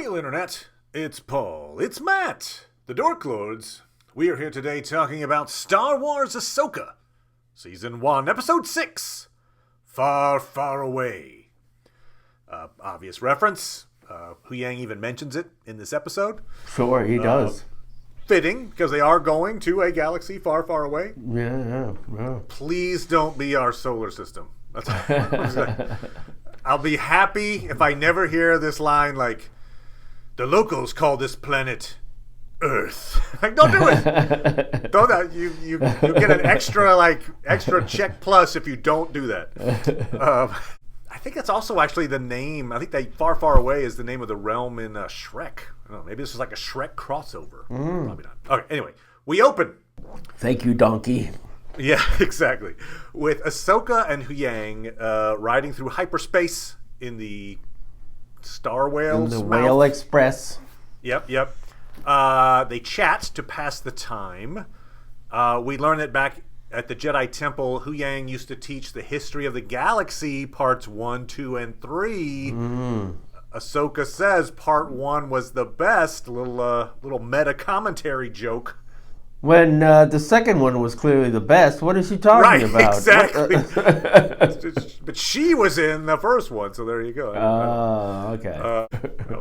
Hail Internet, it's Paul, it's Matt, the Dork Lords. We are here today talking about Star Wars Ahsoka, Season 1, Episode 6, Far, Far Away. Obvious reference. Huyang even mentions it in this episode. Sure, he does. Fitting, because they are going to a galaxy far, far away. Yeah. Please don't be our solar system. That's all. I'll be happy if I never hear this line like, the locals call this planet Earth. Like, don't do it. Don't. You get an extra check plus if you don't do that. I think that's also actually the name. I think that Far, Far Away is the name of the realm in Shrek. I don't know. Maybe this is like a Shrek crossover. Probably not. Okay. Anyway, we open. Thank you, donkey. Yeah, exactly. With Ahsoka and Huyang riding through hyperspace in the Star Whale's In the mouth. Whale Express. Yep. They chat to pass the time. We learn that back at the Jedi Temple, Huyang used to teach the history of the galaxy, parts 1, 2, and 3. Ahsoka says part 1 was the best. Little meta commentary joke. When the second one was clearly the best, what is she talking about? Right, exactly. But she was in the first one, so there you go. Okay.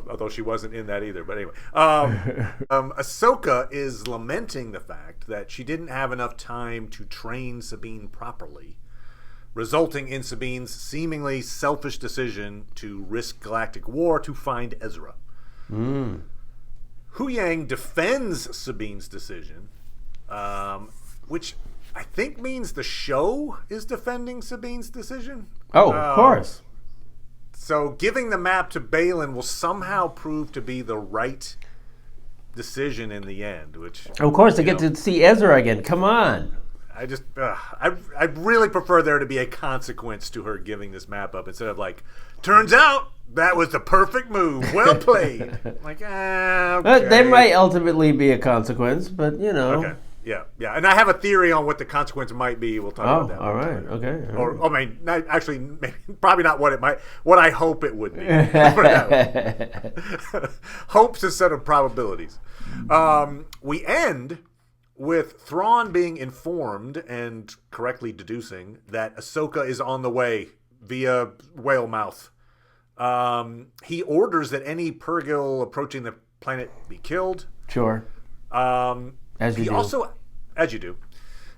Although she wasn't in that either. But anyway, Ahsoka is lamenting the fact that she didn't have enough time to train Sabine properly, resulting in Sabine's seemingly selfish decision to risk galactic war to find Ezra. Huyang defends Sabine's decision, which I think means the show is defending Sabine's decision. Oh, of course. So giving the map to Balin will somehow prove to be the right decision in the end. Which, Of course, they get to see Ezra again. Come on. I really prefer there to be a consequence to her giving this map up instead of like, turns out that was the perfect move. Well played. Like, okay. There might ultimately be a consequence, but you know. Okay. Yeah. And I have a theory on what the consequence might be. We'll talk about that. All right. Okay. Or, I mean, actually, maybe, probably not what I hope it would be. Hopes instead of probabilities. We end with Thrawn being informed and correctly deducing that Ahsoka is on the way via whale mouth. He orders that any Purrgil approaching the planet be killed. Sure. As you do.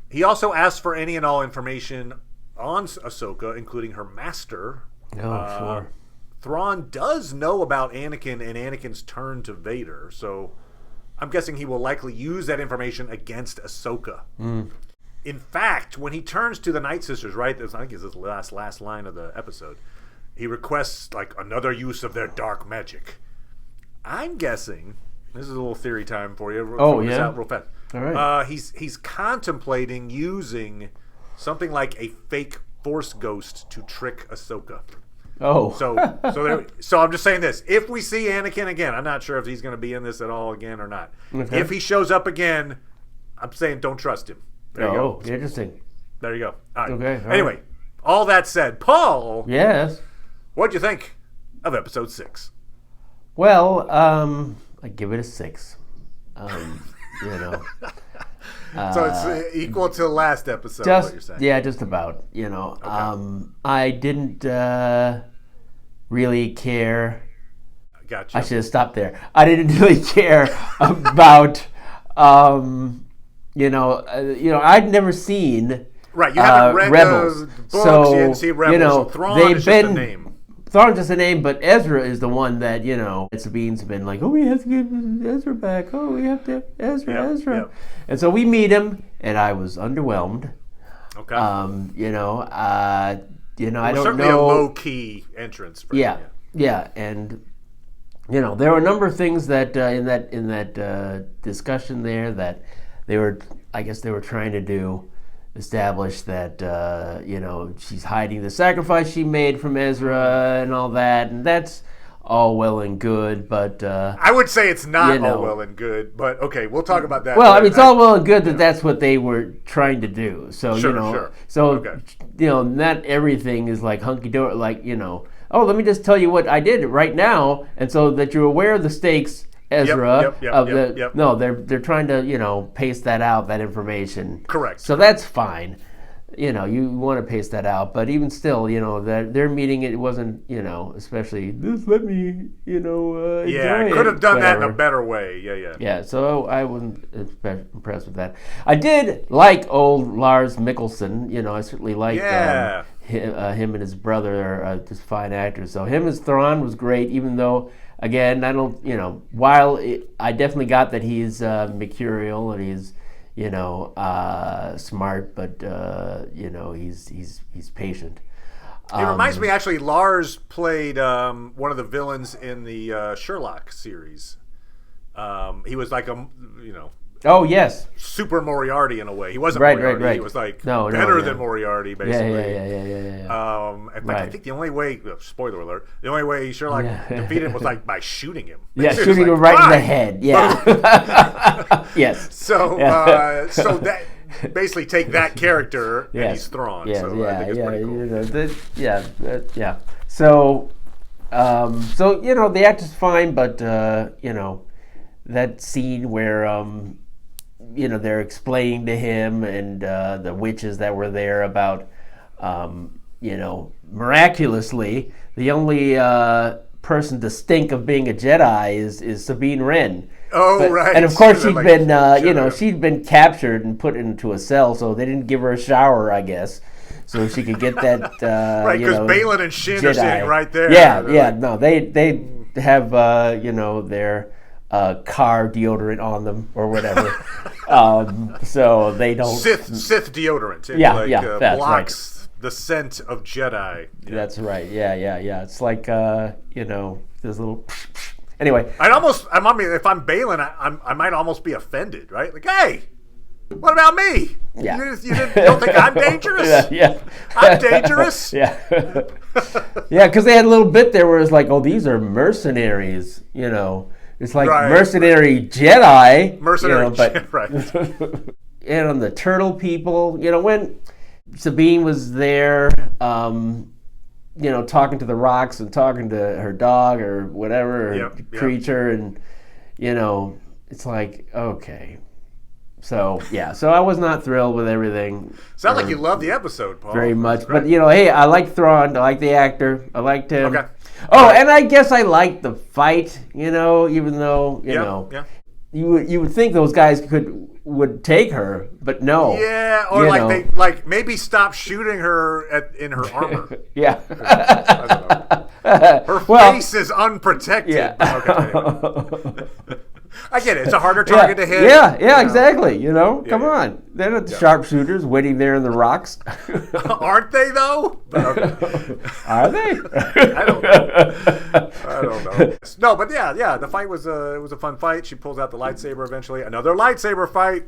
He also asks for any and all information on Ahsoka, including her master. Sure. Thrawn does know about Anakin and Anakin's turn to Vader, so I'm guessing he will likely use that information against Ahsoka. In fact, when he turns to the Night Sisters, right, I think it's his last line of the episode, he requests like another use of their dark magic. I'm guessing, this is a little theory time for you. This out real fast. All right. He's contemplating using something like a fake Force ghost to trick Ahsoka. Oh. So I'm just saying this. If we see Anakin again, I'm not sure if he's going to be in this at all again or not. Okay. If he shows up again, I'm saying don't trust him. There you go. Interesting. There you go. All right. Okay. Anyway, all that said, Paul. Yes. What'd you think of episode 6? Well, I give it a 6. You know. So it's equal to last episode, what you're saying. Yeah, just about. You know. Okay. I didn't really care. Gotcha. I should have stopped there. I didn't really care about, I'd never seen. Right, you haven't read Rebels. the books, you didn't see Rebels. So Thrawn is just a name. Thrawn's just a name, but Ezra is the one that, Sabine's been like, we have to get Ezra back. We have to have Ezra. Yep. And so we meet him, and I was underwhelmed. Okay. I don't know. Certainly a low-key entrance for him. Yeah, and there were a number of things that in that discussion there that they were trying to do. Establish that she's hiding the sacrifice she made from Ezra and all that, and that's all well and good, but I would say it's not all well and good, but okay, we'll talk about that. Well, I mean, it's all well and good that that's what they were trying to do. So sure. not everything is like hunky dory. Like oh, let me just tell you what I did right now, and so that you're aware of the stakes, Ezra. No, they're trying to paste that out, that information. Correct. So that's fine. You want to paste that out, but even still, their meeting, it wasn't, especially just let me, enjoy could have done that in a whatever. better way. Yeah. Yeah, so I wasn't impressed with that. I did like old Lars Mikkelsen. I certainly liked him and his brother are just fine actors. So him as Thrawn was great, even though, again, I don't, while I definitely got that he's mercurial and he's, smart, but, he's patient. It reminds me, actually, Lars played one of the villains in the Sherlock series. He was like Oh, yes. super Moriarty in a way. He wasn't Right. Moriarty. He was better than Moriarty, basically. Yeah. In fact, I think the only way, spoiler alert, the only way Sherlock defeated him was by shooting him. Yeah, It was shooting him right in the head. Yeah. Yes. So that basically take that character and he's Thrawn. Yes, So I think it's pretty cool. So, the actor's fine, but that scene where they're explaining to him and the witches that were there about miraculously the only person to stink of being a Jedi is Sabine Wren. Oh, right. And of course she'd been captured and put into a cell, so they didn't give her a shower, I guess, so she could get that. Right, because Balin and Shin Jedi. are sitting right there. No, they have their car deodorant on them or whatever, so they don't. Sith deodorant. It blocks the scent of Jedi. That's right. Yeah. It's like this little. Anyway, if I'm Balin, I might almost be offended, right? Like, hey, what about me? Yeah. You don't think I'm dangerous? Yeah. I'm dangerous? Yeah. Yeah, because they had a little bit there where it's like, oh, these are mercenaries, It's like mercenary Jedi. Right. And on the turtle people, when Sabine was there, talking to the rocks and talking to her dog or whatever creature, and it's like, okay. So I was not thrilled with everything. Sounds like you love the episode, Paul. Very much, but hey, I like Thrawn. I like the actor. I liked him. Okay. Oh, and I guess I liked the fight. Even though you would think those guys would take her, but no. Yeah, or they maybe stop shooting her in her armor. Yeah. I don't know. Her face is unprotected. Yeah. Okay. I get it. It's a harder target to hit. Yeah, exactly. Come on. They're not the sharpshooters waiting there in the rocks. Aren't they, though? Okay. Are they? I don't know. No, but the fight was a fun fight. She pulls out the lightsaber eventually. Another lightsaber fight.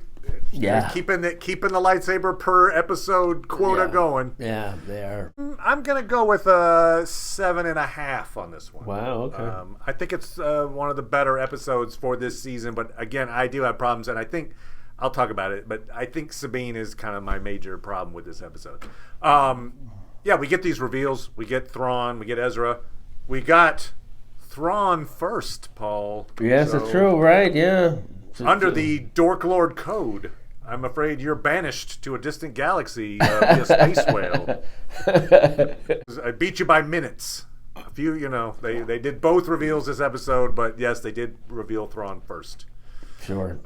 Yeah. Keeping the lightsaber per episode quota going. Yeah, they are. I'm going to go with a 7.5 on this one. Wow, okay. I think it's one of the better episodes for this season, but again, I do have problems, and I think I'll talk about it, but I think Sabine is kind of my major problem with this episode. We get these reveals. We get Thrawn. We get Ezra. We got Thrawn first, Paul. Yes, it's true, right? Yeah. Under the Dork Lord code, I'm afraid you're banished to a distant galaxy via space whale. I beat you by minutes. A few, they did both reveals this episode, but yes, they did reveal Thrawn first. Sure.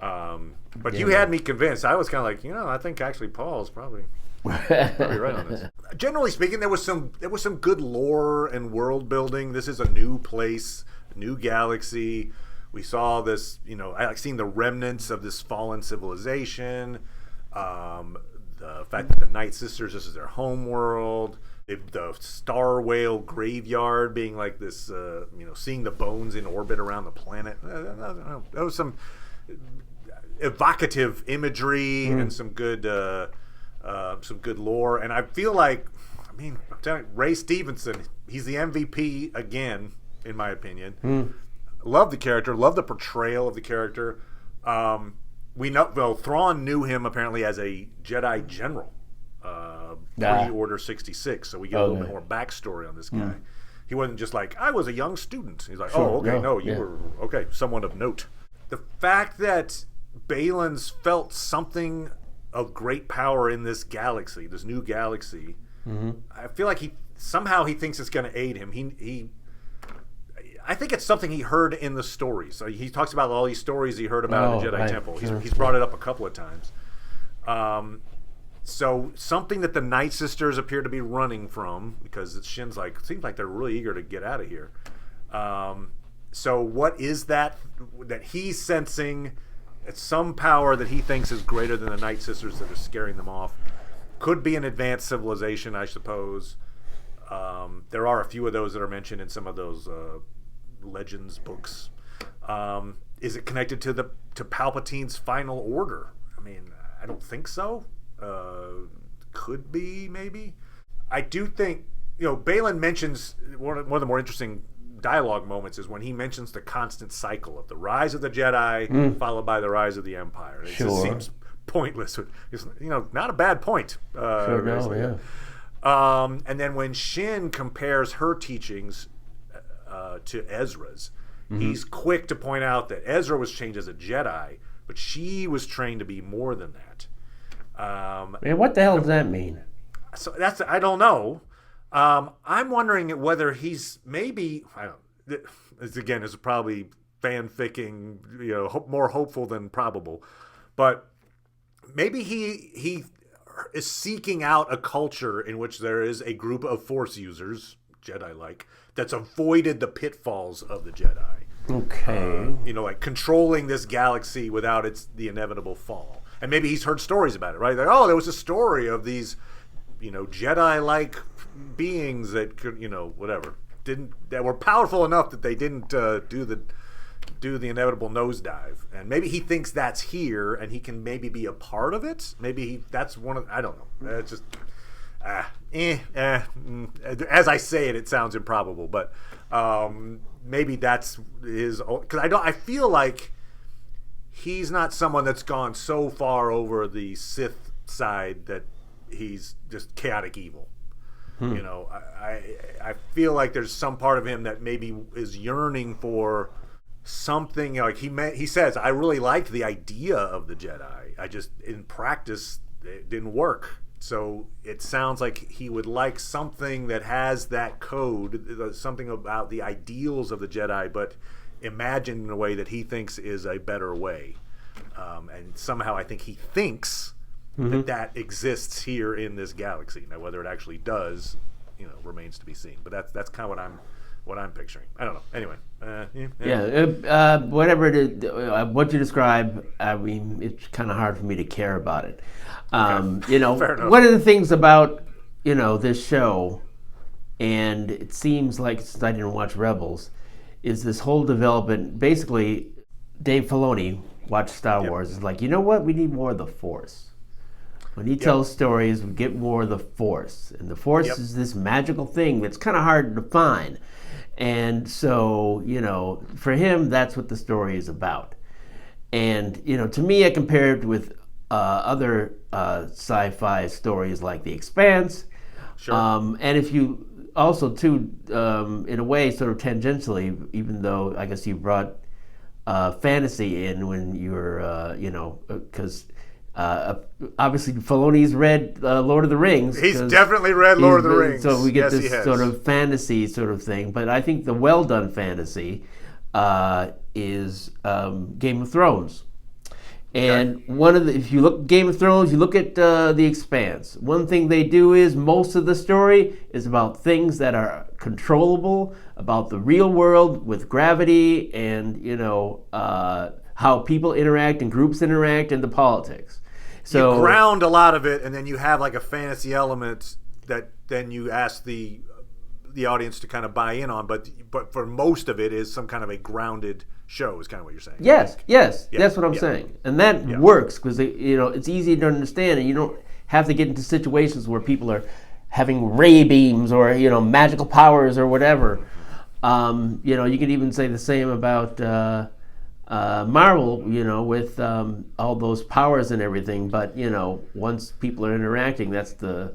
But you had me convinced. I was kind of like, I think actually Paul's probably right on this. Generally speaking, there was some good lore and world building. This is a new place, a new galaxy. We saw this, I like seeing the remnants of this fallen civilization. The fact that the Night Sisters, this is their home world. The star whale graveyard being like this, seeing the bones in orbit around the planet. There was some evocative imagery and some good lore. And I feel like, I'm telling you, Ray Stevenson, he's the MVP again, in my opinion. Love the character. Love the portrayal of the character. We know, Thrawn knew him apparently as a Jedi general pre-Order 66, so we get a little bit more backstory on this guy. He wasn't just like, I was a young student. He's like, Sure, oh, okay, no, you yeah. were, okay, someone of note. The fact that Balin's felt something of great power in this galaxy, this new galaxy, I feel like he thinks it's going to aid him. I think it's something he heard in the stories. So he talks about all these stories he heard about in the Jedi right, Temple. sure. He's brought it up a couple of times. So something that the Night Sisters appear to be running from, because Shin's like, seems like they're really eager to get out of here. So what is that he's sensing? It's some power that he thinks is greater than the Night Sisters that are scaring them off. Could be an advanced civilization, I suppose. There are a few of those that are mentioned in some of those Legends books. Is it connected to Palpatine's final order? I mean, I don't think so. Could be, maybe. I do think, Balin mentions one of the more interesting dialogue moments is when he mentions the constant cycle of the rise of the Jedi followed by the rise of the Empire. It just seems pointless. It's, not a bad point. Yeah. And then when Shin compares her teachings to Ezra's, he's quick to point out that Ezra was trained as a Jedi, but she was trained to be more than that. Man, what the hell does that mean? So I don't know. I'm wondering whether he's maybe, this is probably fanficking, more hopeful than probable, but maybe he is seeking out a culture in which there is a group of Force users, Jedi-like, that's avoided the pitfalls of the Jedi. Okay. Like controlling this galaxy without the inevitable fall. And maybe he's heard stories about it, right? Like, there was a story of these, Jedi-like beings that could, that were powerful enough that they didn't do the inevitable nosedive. And maybe he thinks that's here, and he can maybe be a part of it. Maybe that's one of, I don't know. It's just, as I say it, it sounds improbable, but maybe that's his. Because I feel like he's not someone that's gone so far over the Sith side that he's just chaotic evil. I feel like there's some part of him that maybe is yearning for something. Like he says, I really liked the idea of the Jedi. I just, in practice, it didn't work. So it sounds like he would like something that has that code, something about the ideals of the Jedi, but imagined in a way that he thinks is a better way. And somehow I think he thinks that exists here in this galaxy. Now, whether it actually does, remains to be seen. But that's kind of what I'm picturing. I don't know. Anyway. Whatever it is, what you describe, I mean, it's kind of hard for me to care about it. Fair enough. One of the things about, this show, and it seems like, since I didn't watch Rebels, is this whole development. Basically, Dave Filoni watched Star Wars. Is like, you know what? We need more of the Force. When he tells stories, we get more of the Force. And the Force is this magical thing that's kind of hard to define. And so, for him, that's what the story is about. And, to me, I compare it with other sci-fi stories like The Expanse. Sure. And if you also, too, in a way, sort of tangentially, even though I guess you brought fantasy in when you were, because obviously Filoni's read Lord of the Rings. He's definitely read Lord of the Rings. So we get yes, this sort of fantasy sort of thing. But I think the well-done fantasy is Game of Thrones. And if you look at Game of Thrones, you look at The Expanse. One thing they do is most of the story is about things that are controllable, about the real world with gravity and, how people interact and groups interact and the politics. So you ground a lot of it, and then you have like a fantasy element that then you ask the audience to kind of buy in on. But for most of it is some kind of a grounded show, is kind of what you're saying. Yes, that's what I'm saying, and that works because it's easy to understand, and you don't have to get into situations where people are having ray beams or magical powers or whatever. You could even say the same about Marvel, with all those powers and everything. But once people are interacting, that's the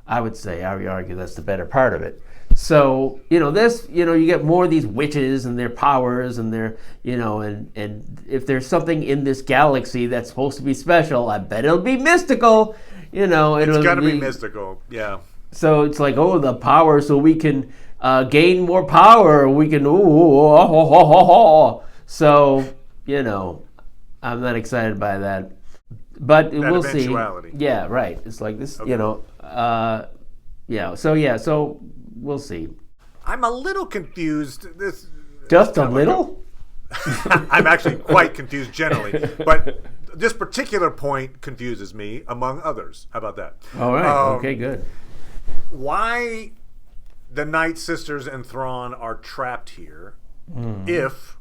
I would argue that's the better part of it. So, this, you get more of these witches and their powers and their, and if there's something in this galaxy that's supposed to be special, I bet it'll be mystical. It's got to be mystical, yeah. So it's like, the power, so we can gain more power. We can, So, I'm not excited by that. But we'll see. Yeah, right. It's like this, okay. So we'll see. I'm a little confused. Just a little? I'm actually quite confused generally. But this particular point confuses me, among others. How about that? All right. Okay, good. Why the Night Sisters and Thrawn are trapped here if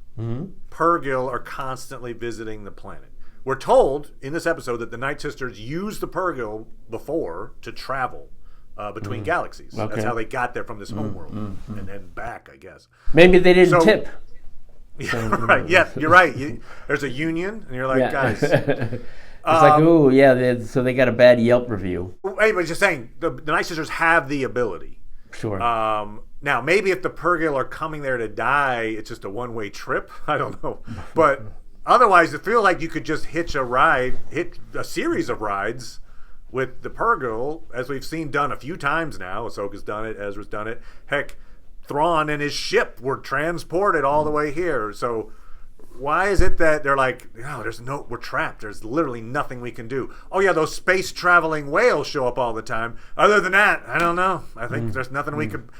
Purrgil are constantly visiting the planet? We're told in this episode that the Night Sisters used the Purrgil before to travel between galaxies. Okay. That's how they got there from this homeworld and then back, I guess. Maybe they didn't tip. Yeah, right. Yeah, you're right. There's a union, and you're like, guys. It's like, so they got a bad Yelp review. Anyway, just saying, the Night Sisters have the ability. Sure. Now, maybe if the Purrgil are coming there to die, it's just a one-way trip. I don't know. But otherwise, it feels like you could just hit a series of rides with the Purrgil, as we've seen done a few times now. Ahsoka's done it. Ezra's done it. Heck, Thrawn and his ship were transported all the way here. So why is it that they're like, we're trapped. There's literally nothing we can do. Oh, yeah, those space-traveling whales show up all the time. Other than that, I don't know. I think there's nothing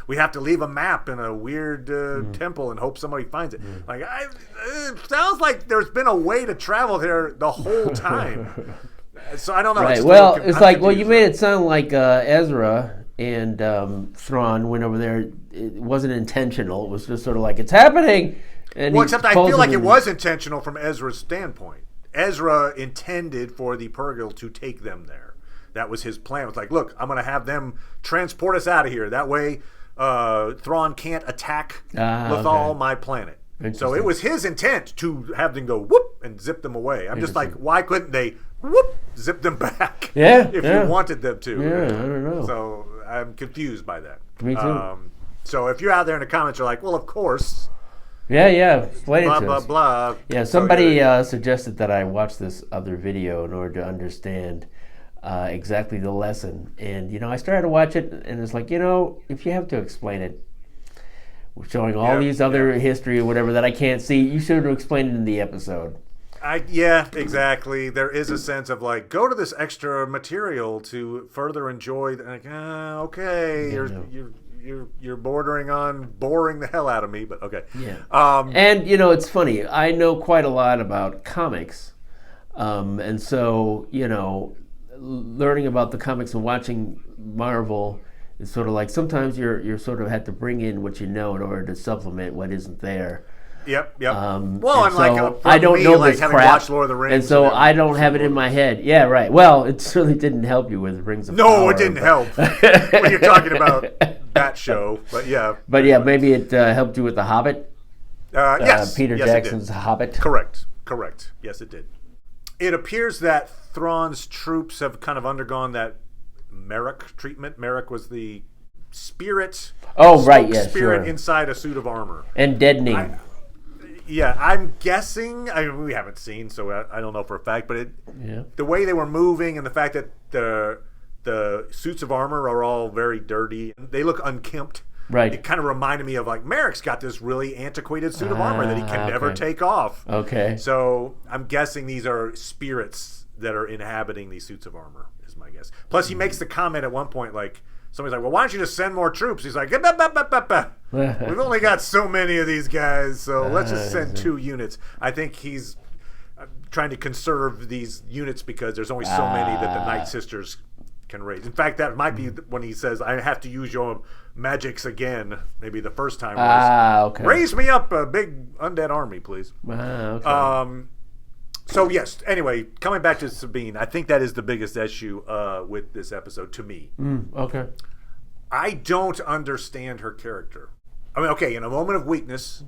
we have to leave a map in a weird temple and hope somebody finds it. It sounds like there's been a way to travel there the whole time. So I don't know. Right. You made it sound like Ezra and Thrawn went over there. It wasn't intentional. It was just sort of like, it's happening. And except I feel like it was intentional from Ezra's standpoint. Ezra intended for the Purrgil to take them there. That was his plan. It was like, look, I'm going to have them transport us out of here. That way Thrawn can't attack Lothal, my planet. So it was his intent to have them go whoop and zip them away. I'm just like, why couldn't they whoop zip them back? Yeah, if you wanted them to. Yeah, I don't know. So I'm confused by that. Me too. So if you're out there in the comments, you're like, well, of course. Yeah. Explain it to us. Blah. Yeah, somebody suggested that I watch this other video in order to understand exactly the lesson. And, I started to watch it, and it's like, if you have to explain it, showing all these other history or whatever that I can't see, you should have explained it in the episode. Yeah, exactly. There is a sense of like, go to this extra material to further enjoy. Okay, you're bordering on boring the hell out of me, but okay. Yeah. And it's funny. I know quite a lot about comics, and so learning about the comics and watching Marvel is sort of like sometimes you're sort of had to bring in what you know in order to supplement what isn't there. Yep. I don't know this crap, watched Lord of the Rings, and so I don't have it in my head. Yeah, right. Well, it certainly didn't help you with Rings of Power. No, it didn't help when you're talking about that show. But yeah. But yeah, maybe it helped you with The Hobbit. Yes. Peter Jackson's Hobbit. Correct. Yes, it did. It appears that Thrawn's troops have kind of undergone that Merrick treatment. Merrick was the spirit. Oh, right. Yes. Spirit inside a suit of armor. And deadening. I'm guessing. We haven't seen, so I don't know for a fact. But the way they were moving and the fact that the suits of armor are all very dirty, they look unkempt. Right. It kind of reminded me of like Merrick's got this really antiquated suit of armor that he can never take off. Okay. So I'm guessing these are spirits that are inhabiting these suits of armor. Is my guess. Plus, he makes the comment at one point like. Somebody's like, well, why don't you just send more troops? He's like, we've only got so many of these guys, so let's just send 2 units. I think he's trying to conserve these units because there's only so many that the Night Sisters can raise. In fact, that might be when he says, I have to use your magics again. Maybe the first time was, okay. Raise me up a big undead army, please. Okay. So, yes, anyway, coming back to Sabine, I think that is the biggest issue with this episode to me. Okay. I don't understand her character. I mean, okay, in a moment of weakness,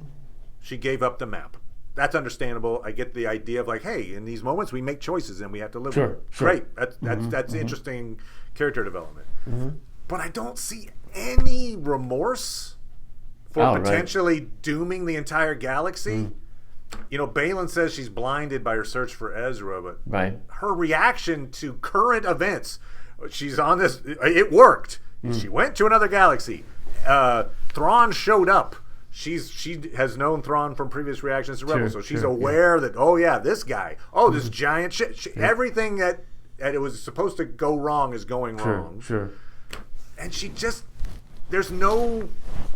she gave up the map. That's understandable. I get the idea of like, hey, in these moments we make choices and we have to live with it. Sure. Great. That's interesting character development. but I don't see any remorse for potentially dooming the entire galaxy. You know, Baylan says she's blinded by her search for Ezra, but her reaction to current events, she's on this, it worked. She went to another galaxy. Thrawn showed up. She has known Thrawn from previous reactions to Rebels, so she's aware that, oh yeah, this guy, this giant shit. Everything that it was supposed to go wrong is going wrong. And she just, there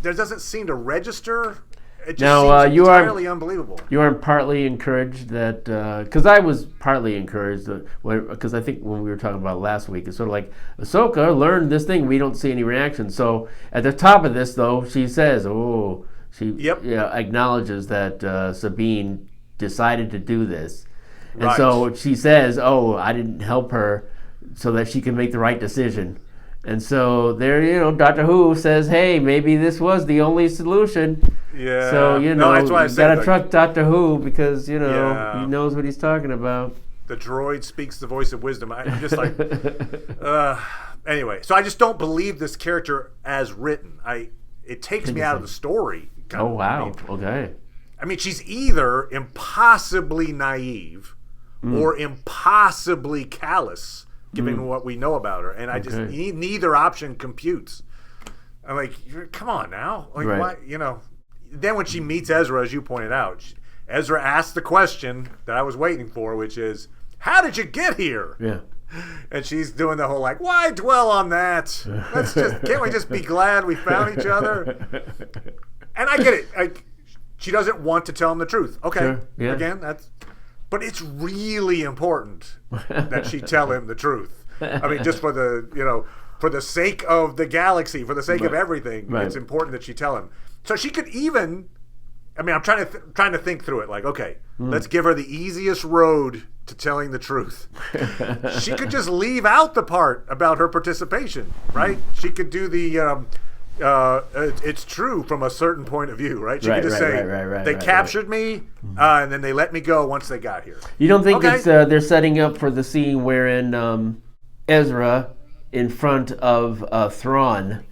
doesn't seem to register. It just seems entirely unbelievable. You aren't partly encouraged that, because I was partly encouraged, because I think when we were talking about last week, it's sort of like, Ahsoka learned this thing, we don't see any reaction. So at the top of this, though, she says, she acknowledges that Sabine decided to do this. And so she says, I didn't help her so that she could make the right decision. And so there, Doctor Who says, hey, maybe this was the only solution. Yeah. So, that's why I said, you got to trust Doctor Who because, he knows what he's talking about. The droid speaks the voice of wisdom. I'm just like, anyway. So I just don't believe this character as written. It takes me out of the story. Oh, wow. Okay. I mean, she's either impossibly naive or impossibly callous, given what we know about her. And I just, neither option computes. I'm like, come on now. Like, why, Then when she meets Ezra, as you pointed out, Ezra asks the question that I was waiting for, which is, how did you get here? Yeah. And she's doing the whole, like, why dwell on that? Can't we just be glad we found each other? And I get it. She doesn't want to tell him the truth. Okay. Yeah. Again, but it's really important that she tell him the truth. I mean, just for the sake of the galaxy, for the sake of everything, it's important that she tell him. So she could even, I mean, I'm trying to think through it. Like, okay, let's give her the easiest road to telling the truth. She could just leave out the part about her participation, right? She could do the, it's true from a certain point of view, right? She could just say, they captured me, and then they let me go once they got here. You don't think it's they're setting up for the scene wherein Ezra, in front of Thrawn,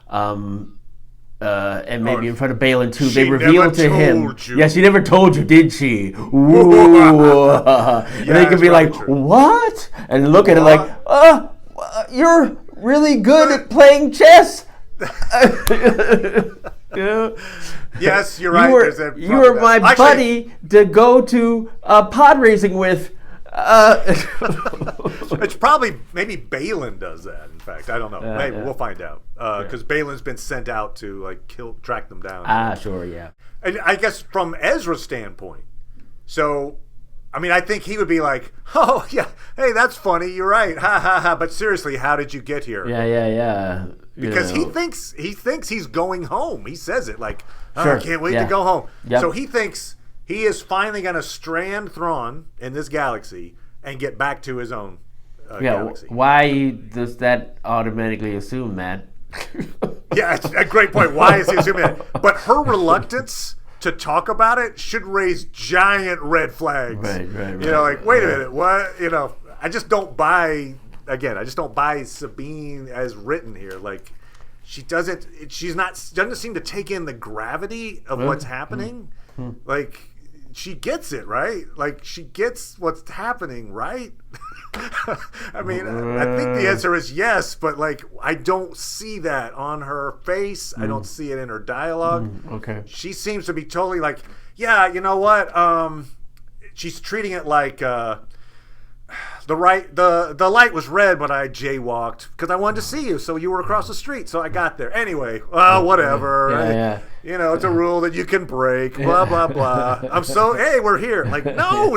and maybe in front of Baylan too, they reveal to him. Yeah, she never told you, did she? Ooh. And they could be like, true. What? And look at it like, you're really good at playing chess. Yes, you're right. You were my buddy to go to pod racing with. It's probably, maybe Baylan does that. In fact, I don't know. Maybe we'll find out because Baylan's been sent out to track them down. Sure, yeah. And I guess from Ezra's standpoint, so I mean, I think he would be like, "Oh yeah, hey, that's funny. You're right. Ha ha ha." But seriously, how did you get here? Yeah. Because he thinks he's going home. He says it like, I can't wait to go home. Yep. So he thinks he is finally going to strand Thrawn in this galaxy and get back to his own galaxy. Why does that automatically assume that? Yeah, it's a great point. Why is he assuming that? But her reluctance to talk about it should raise giant red flags. Right. Like, wait a minute, what? I just don't buy. Again, I just don't buy Sabine as written here. Like, she doesn't seem to take in the gravity of what's happening. Like, she gets it, right? Like, she gets what's happening, right? I mean, I think the answer is yes, but like, I don't see that on her face. I don't see it in her dialogue. Okay. She seems to be totally like, yeah, you know what? She's treating it like the light was red, but I jaywalked because I wanted to see you, so you were across the street, so I got there. Anyway, whatever. Yeah. It's a rule that you can break. Blah blah blah. Hey, we're here. Like, no,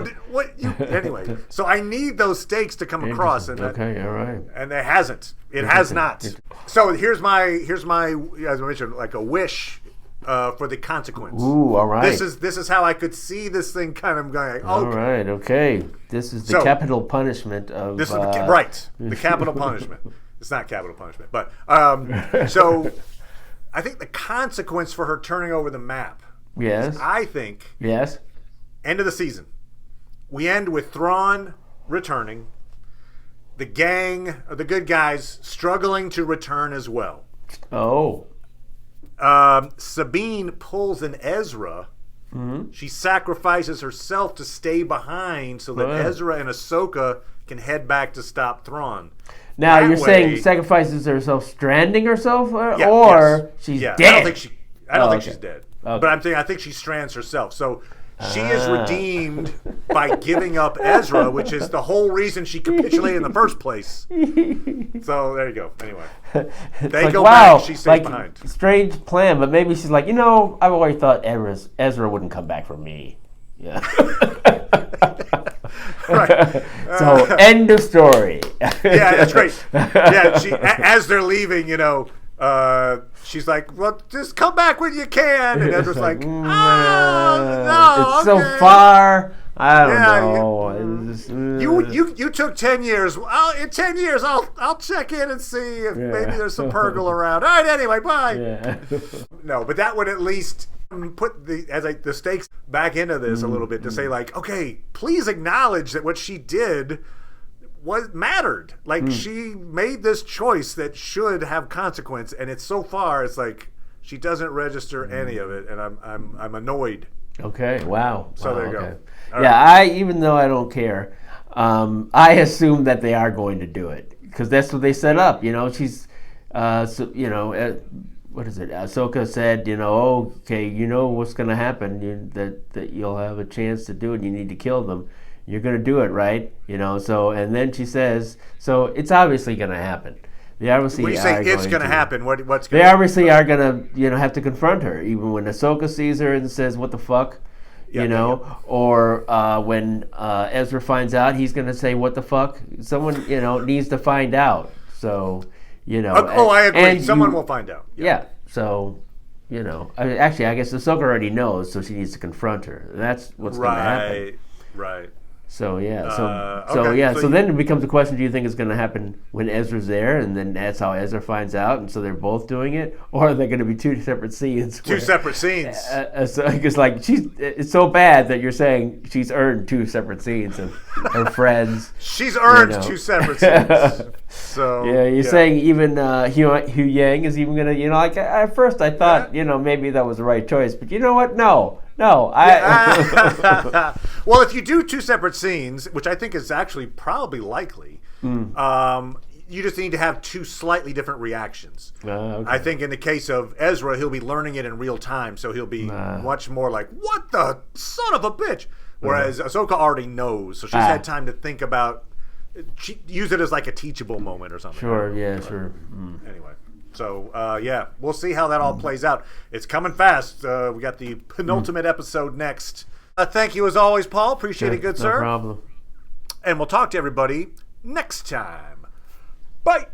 anyway. So I need those stakes to come across, and all right. And it hasn't. It has not. So here's my, as I mentioned, like a wish. For the consequence. Ooh, all right. This is how I could see this thing kind of going. Okay. All right, okay. This is the capital punishment of. This is the capital punishment. It's not capital punishment, but so I think the consequence for her turning over the map. Yes. I think. Yes. End of the season. We end with Thrawn returning. the gang, or the good guys, struggling to return as well. Oh. Sabine pulls an Ezra. Mm-hmm. She sacrifices herself to stay behind so that Ezra and Ahsoka can head back to stop Thrawn. Now, That you're way- saying sacrifices herself, stranding herself, Yeah, or yes. she's Yeah, dead? I don't think okay. she's dead. Okay. But I think she strands herself. So she is redeemed by giving up Ezra, which is the whole reason she capitulated in the first place. So there you go. Anyway, they like, go wow, back. She stays like, behind. Strange plan, but maybe she's like, I've always thought Ezra wouldn't come back for me. Yeah. Right. So end of story. Yeah, that's great. Yeah, as they're leaving, she's like, "Well, just come back when you can." And Ezra's like, "Oh no, it's okay. so far. I don't Yeah, know. It's just, You took 10 years. Well, in 10 years, I'll check in and see if maybe there's some Purgle around. All right, anyway, bye. Yeah. No, but that would at least put the stakes back into this a little bit to say, like, okay, please acknowledge that what she did mattered. Like, she made this choice that should have consequence, and it's so far, it's like she doesn't register any of it, and I'm annoyed. Okay. Wow. So Wow, there you go. okay. All Yeah. Even though I don't care, I assume that they are going to do it because that's what they set up. She's, what is it? Ahsoka said, okay, what's going to happen. That you'll have a chance to do it. You need to kill them. You're going to do it, right? So, and then she says, so it's obviously going to happen. They obviously When you say it's going to happen, what's going to happen? They obviously are going to, have to confront her, even when Ahsoka sees her and says, "What the fuck," or when Ezra finds out, he's going to say, "What the fuck." Someone, needs to find out. So, I agree. Someone will find out. Yeah. So, actually, I guess Ahsoka already knows, so she needs to confront her. That's what's going to happen. Right. So yeah, okay. So then it becomes a question: do you think it's going to happen when Ezra's there, and then that's how Ezra finds out, and so they're both doing it, or are there going to be two separate scenes? Two separate scenes. Because it's so bad that you're saying she's earned two separate scenes of her friends. She's earned two separate scenes. So you're saying even Hugh Yang is even going to, at first I thought maybe that was the right choice, but you know what? No. Well, if you do two separate scenes, which I think is actually probably likely, you just need to have two slightly different reactions. Okay. I think in the case of Ezra, he'll be learning it in real time, so he'll be much more like, "What the son of a bitch?" Whereas Ahsoka already knows, so she's had time to think about. Use it as like a teachable moment or something. Sure. Yeah. Sure. Anyway. So, we'll see how that all plays out. It's coming fast. We got the penultimate episode next. Thank you as always, Paul. Appreciate it, good sir. No problem. And we'll talk to everybody next time. Bye.